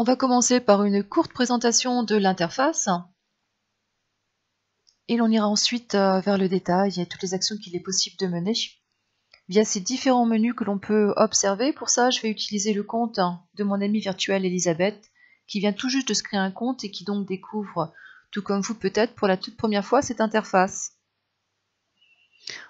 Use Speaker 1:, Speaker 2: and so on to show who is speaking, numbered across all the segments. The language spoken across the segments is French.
Speaker 1: On va commencer par une courte présentation de l'interface et l'on ira ensuite vers le détail et toutes les actions qu'il est possible de mener via ces différents menus que l'on peut observer. Pour ça, je vais utiliser le compte de mon amie virtuelle Elisabeth qui vient tout juste de se créer un compte et qui donc découvre, tout comme vous peut-être, pour la toute première fois cette interface.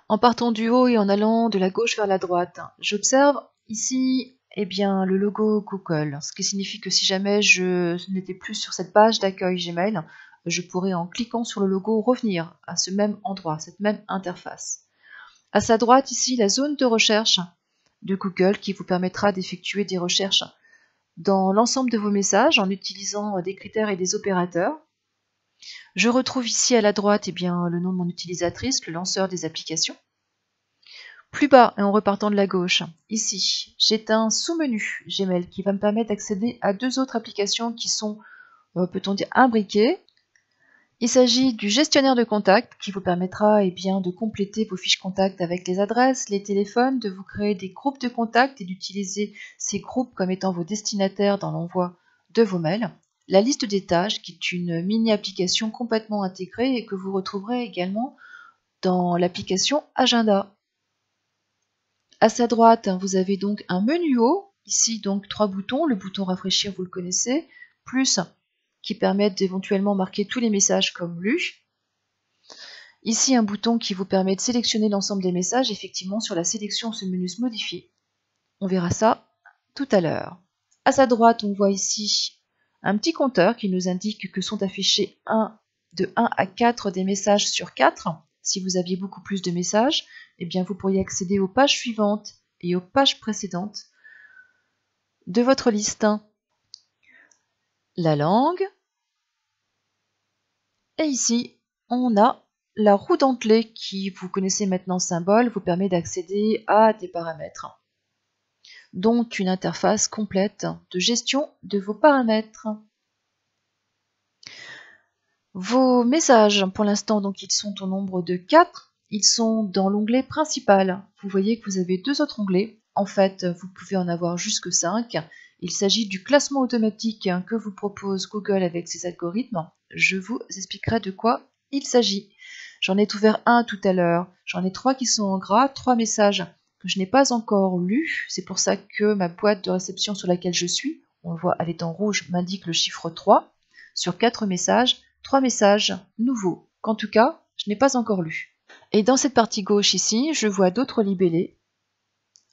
Speaker 1: En partant du haut et en allant de la gauche vers la droite, j'observe ici le logo Google, ce qui signifie que si jamais je n'étais plus sur cette page d'accueil Gmail, je pourrais en cliquant sur le logo revenir à ce même endroit, cette même interface. À sa droite ici, la zone de recherche de Google qui vous permettra d'effectuer des recherches dans l'ensemble de vos messages en utilisant des critères et des opérateurs. Je retrouve ici à la droite le nom de mon utilisatrice, le lanceur des applications. Plus bas, et en repartant de la gauche, ici, j'ai un sous-menu Gmail qui va me permettre d'accéder à deux autres applications qui sont, peut-on dire, imbriquées. Il s'agit du gestionnaire de contacts qui vous permettra de compléter vos fiches contacts avec les adresses, les téléphones, de vous créer des groupes de contacts et d'utiliser ces groupes comme étant vos destinataires dans l'envoi de vos mails. La liste des tâches qui est une mini-application complètement intégrée et que vous retrouverez également dans l'application Agenda. À sa droite, vous avez donc un menu haut, ici donc 3 boutons, le bouton rafraîchir vous le connaissez, plus qui permettent d'éventuellement marquer tous les messages comme lus. Ici un bouton qui vous permet de sélectionner l'ensemble des messages, effectivement sur la sélection ce menu se modifie. On verra ça tout à l'heure. À sa droite on voit ici un petit compteur qui nous indique que sont affichés de 1 à 4 des messages sur 4. Si vous aviez beaucoup plus de messages, vous pourriez accéder aux pages suivantes et aux pages précédentes de votre liste. La langue. Et ici, on a la roue dentelée qui, vous connaissez maintenant symbole, vous permet d'accéder à des paramètres, dont une interface complète de gestion de vos paramètres. Vos messages, pour l'instant, donc ils sont au nombre de 4. Ils sont dans l'onglet principal. Vous voyez que vous avez deux autres onglets. En fait, vous pouvez en avoir jusque 5. Il s'agit du classement automatique que vous propose Google avec ses algorithmes. Je vous expliquerai de quoi il s'agit. J'en ai ouvert un tout à l'heure. J'en ai 3 qui sont en gras, 3 messages que je n'ai pas encore lus. C'est pour ça que ma boîte de réception sur laquelle je suis, on le voit, elle est en rouge, m'indique le chiffre 3. Sur 4 messages, 3 messages nouveaux, qu'en tout cas, je n'ai pas encore lus. Et dans cette partie gauche ici, je vois d'autres libellés.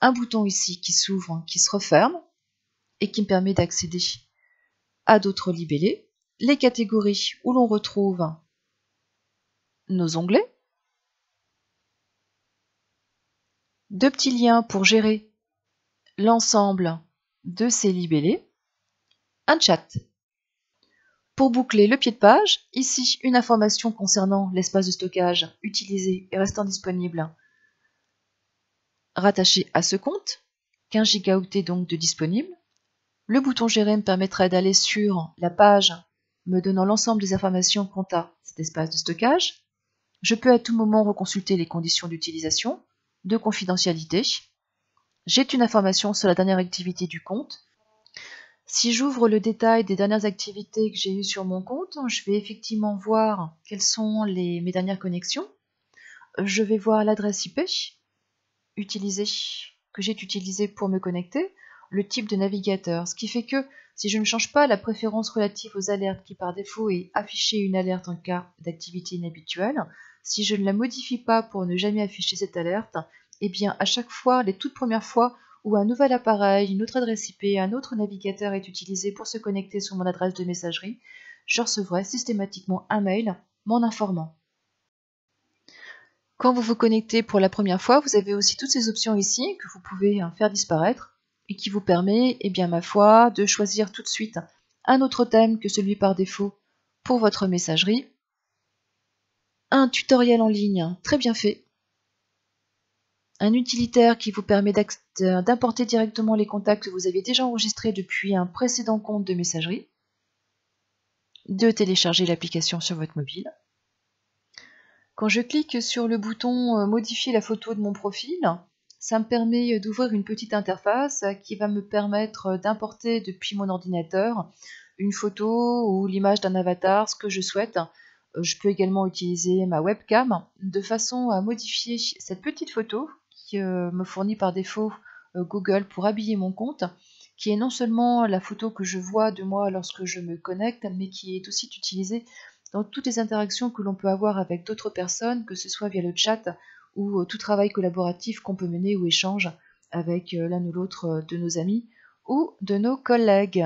Speaker 1: Un bouton ici qui s'ouvre, qui se referme, et qui me permet d'accéder à d'autres libellés. Les catégories où l'on retrouve nos onglets. Deux petits liens pour gérer l'ensemble de ces libellés. Un chat. Pour boucler le pied de page, ici une information concernant l'espace de stockage utilisé et restant disponible rattaché à ce compte, 15 Go donc de disponible. Le bouton gérer me permettra d'aller sur la page me donnant l'ensemble des informations quant à cet espace de stockage. Je peux à tout moment reconsulter les conditions d'utilisation, de confidentialité. J'ai une information sur la dernière activité du compte. Si j'ouvre le détail des dernières activités que j'ai eues sur mon compte, je vais effectivement voir quelles sont mes dernières connexions. Je vais voir l'adresse IP que j'ai utilisée pour me connecter, le type de navigateur, ce qui fait que si je ne change pas la préférence relative aux alertes qui par défaut est afficher une alerte en cas d'activité inhabituelle, si je ne la modifie pas pour ne jamais afficher cette alerte, à chaque fois, les toutes premières fois où un nouvel appareil, une autre adresse IP, un autre navigateur est utilisé pour se connecter sur mon adresse de messagerie, je recevrai systématiquement un mail m'en informant. Quand vous vous connectez pour la première fois, vous avez aussi toutes ces options ici que vous pouvez faire disparaître et qui vous permet, ma foi, de choisir tout de suite un autre thème que celui par défaut pour votre messagerie. Un tutoriel en ligne très bien fait. Un utilitaire qui vous permet d'importer directement les contacts que vous aviez déjà enregistrés depuis un précédent compte de messagerie. De télécharger l'application sur votre mobile. Quand je clique sur le bouton modifier la photo de mon profil, Ça me permet d'ouvrir une petite interface qui va me permettre d'importer depuis mon ordinateur une photo ou l'image d'un avatar, ce que je souhaite. Je peux également utiliser ma webcam de façon à modifier cette petite photo qui me fournit par défaut Google pour habiller mon compte, qui est non seulement la photo que je vois de moi lorsque je me connecte, mais qui est aussi utilisée dans toutes les interactions que l'on peut avoir avec d'autres personnes, que ce soit via le chat ou tout travail collaboratif qu'on peut mener ou échange avec l'un ou l'autre de nos amis ou de nos collègues.